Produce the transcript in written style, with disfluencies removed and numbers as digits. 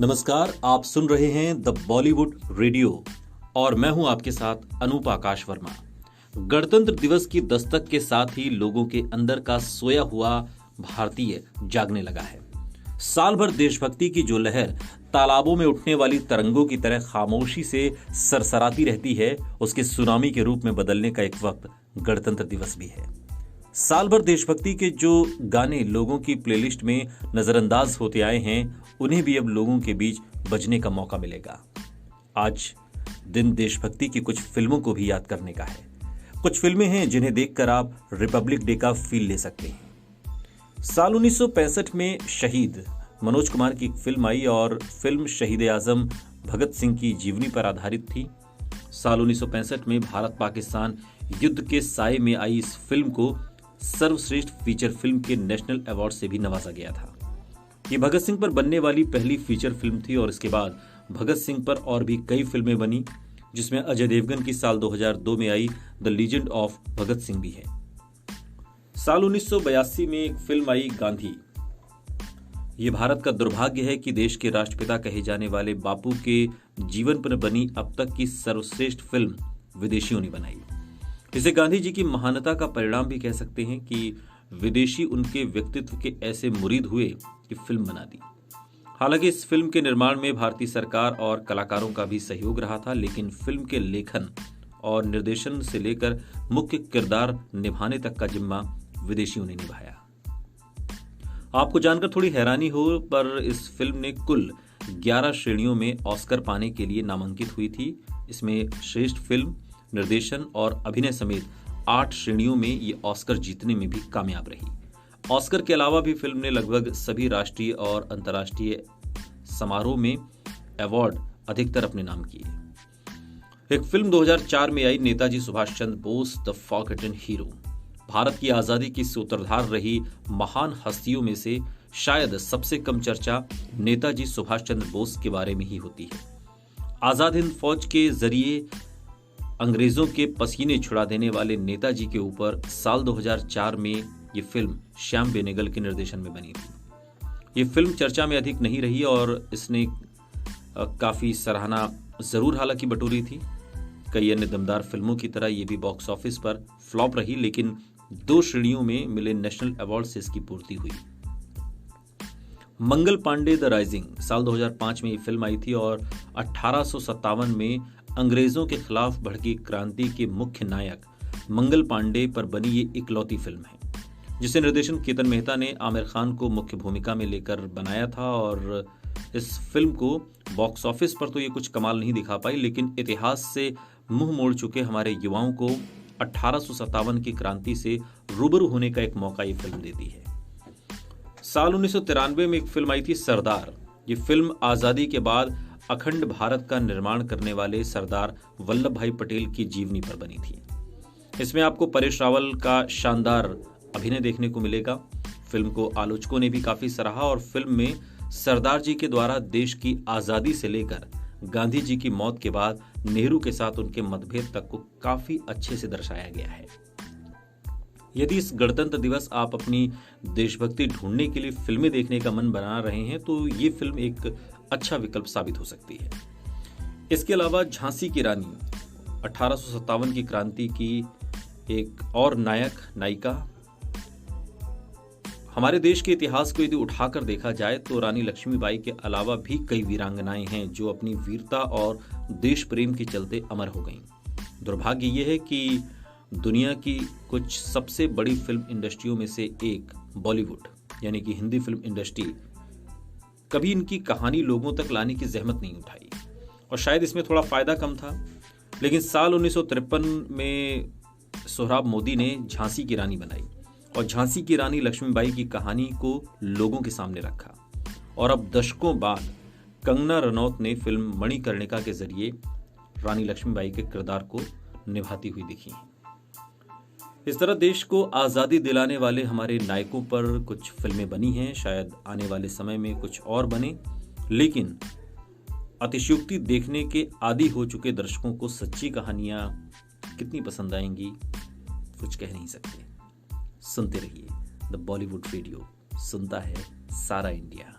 नमस्कार, आप सुन रहे हैं द बॉलीवुड रेडियो और मैं हूं आपके साथ अनूप आकाश वर्मा। गणतंत्र दिवस की दस्तक के साथ ही लोगों के अंदर का सोया हुआ भारतीय जागने लगा है। साल भर देशभक्ति की जो लहर तालाबों में उठने वाली तरंगों की तरह खामोशी से सरसराती रहती है, उसके सुनामी के रूप में बदलने का एक वक्त गणतंत्र दिवस भी है। साल भर देशभक्ति के जो गाने लोगों की प्लेलिस्ट में नजरअंदाज होते आए हैं, उन्हें भी अब लोगों के बीच बजने का मौका मिलेगा। आज दिन देशभक्ति की कुछ फिल्मों को भी याद करने का है। कुछ फिल्में हैं जिन्हें देखकर आप रिपब्लिक डे का फील ले सकते हैं। साल 1965 में शहीद मनोज कुमार की एक फिल्म आई और फिल्म शहीद आजम भगत सिंह की जीवनी पर आधारित थी। साल 1965 में भारत पाकिस्तान युद्ध के साए में आई इस फिल्म को सर्वश्रेष्ठ फीचर फिल्म के नेशनल अवार्ड से भी नवाजा गया था। ये भगत सिंह पर बनने वाली पहली फीचर फिल्म थी और इसके बाद भगत सिंह पर और भी कई फिल्में बनी, जिसमें अजय देवगन की साल 2002 में I the legend of Bhagat Singh भी है। साल 1982 में एक फिल्म आई गांधी। ये भारत का दुर्भाग्य है कि देश के राष्ट्रपिता कहे जाने वाले बापू के जीवन पर बनी अब तक की सर्वश्रेष्ठ फिल्म विदेशियों ने बनाई। इसे गांधी जी की महानता का परिणाम भी कह सकते हैं कि विदेशी उनके व्यक्तित्व के ऐसे मुरीद हुए कि फिल्म बना दी। हालांकि इस फिल्म के निर्माण में भारतीय सरकार और कलाकारों का भी सहयोग रहा था, लेकिन फिल्म के लेखन और निर्देशन से लेकर मुख्य किरदार निभाने तक का जिम्मा विदेशियों ने निभाया। आपको जानकर थोड़ी हैरानी हो, पर इस फिल्म ने कुल 11 श्रेणियों में ऑस्कर पाने के लिए नामांकित हुई थी। इसमें श्रेष्ठ फिल्म, निर्देशन और अभिनय समेत 8 श्रेणियों में ये ऑस्कर जीतने में भी कामयाब रही। ऑस्कर के अलावा भी फिल्म ने लगभग सभी राष्ट्रीय और अंतर्राष्ट्रीय समारोह में अवार्ड अधिकतर अपने नाम किए। एक फिल्म 2004 में आई Netaji Subhash Chandra Bose the forgotten hero. Bharat की आजादी की सूत्रधार रही महान हस्तियों में से शायद सबसे कम चर्चा नेताजी सुभाष चंद्र बोस के बारे में ही होती है। आजाद हिंद फौज के जरिए अंग्रेजों के पसीने छुड़ा देने वाले नेताजी के ऊपर साल 2004 में ये फिल्म श्याम बेनेगल के निर्देशन में बनी थी। ये फिल्म चर्चा में अधिक नहीं रही और इसने काफी सराहना जरूर हालांकि बटोरी थी। कई अन्य दमदार फिल्मों की तरह ये भी बॉक्स ऑफिस पर फ्लॉप रही, लेकिन 2 श्रेणियों में मिले नेशनल अवार्ड से इसकी पूर्ति हुई। मंगल पांडे द राइजिंग साल 2005 में ये फिल्म आई थी और 1857 में अंग्रेजों के खिलाफ भड़की क्रांति के मुख्य नायक मंगल पांडे पर बनी ये इकलौती फिल्म है, जिसे निर्देशन केतन मेहता ने आमिर खान को मुख्य भूमिका में लेकर बनाया था। और इस फिल्म को बॉक्स ऑफिस पर तो ये कुछ कमाल नहीं दिखा पाई, लेकिन इतिहास से मुंह मोड़ चुके हमारे युवाओं को 1857 की क्रांति से रूबरू होने का एक मौका ये फिल्म देती है। साल 1993 में एक फिल्म आई थी सरदार। ये फिल्म आजादी के बाद अखंड भारत का निर्माण करने वाले सरदार वल्लभ भाई पटेल की जीवनी पर बनी थी। इसमें आपको परेश रावल का शानदार अभिनय देखने को मिलेगा। फिल्म को आलोचकों ने भी काफी सराहा और फिल्म में सरदार जी के द्वारा देश की आजादी से लेकर गांधी जी की मौत के बाद नेहरू के साथ उनके मतभेद तक को काफी अच्छे से दर्शाया गया है। यदि इस गणतंत्र दिवस आप अपनी देशभक्ति ढूंढने के लिए फिल्में देखने का मन बना रहे हैं, तो ये फिल्म एक अच्छा विकल्प साबित हो सकती है। इसके अलावा झांसी की रानी 1857 की क्रांति की एक और नायिका। हमारे देश के इतिहास को यदि उठाकर देखा जाए तो रानी लक्ष्मीबाई के अलावा भी कई वीरांगनाएं हैं जो अपनी वीरता और देश प्रेम के चलते अमर हो गईं। दुर्भाग्य यह है कि दुनिया की कुछ सबसे बड़ी फिल्म इंडस्ट्रियों में से एक बॉलीवुड यानी कि हिंदी फिल्म इंडस्ट्री कभी इनकी कहानी लोगों तक लाने की जहमत नहीं उठाई और शायद इसमें थोड़ा फायदा कम था। लेकिन साल 1953 में सोहराब मोदी ने झांसी की रानी बनाई और झांसी की रानी लक्ष्मीबाई की कहानी को लोगों के सामने रखा। और अब दशकों बाद कंगना रनौत ने फिल्म मणिकर्णिका के जरिए रानी लक्ष्मीबाई के किरदार को निभाती हुई दिखी। इस तरह देश को आजादी दिलाने वाले हमारे नायकों पर कुछ फिल्में बनी हैं। शायद आने वाले समय में कुछ और बने, लेकिन अतिशयोक्ति देखने के आदी हो चुके दर्शकों को सच्ची कहानियां कितनी पसंद आएंगी कुछ कह नहीं सकते। सुनते रहिए द बॉलीवुड रेडियो, सुनता है सारा इंडिया।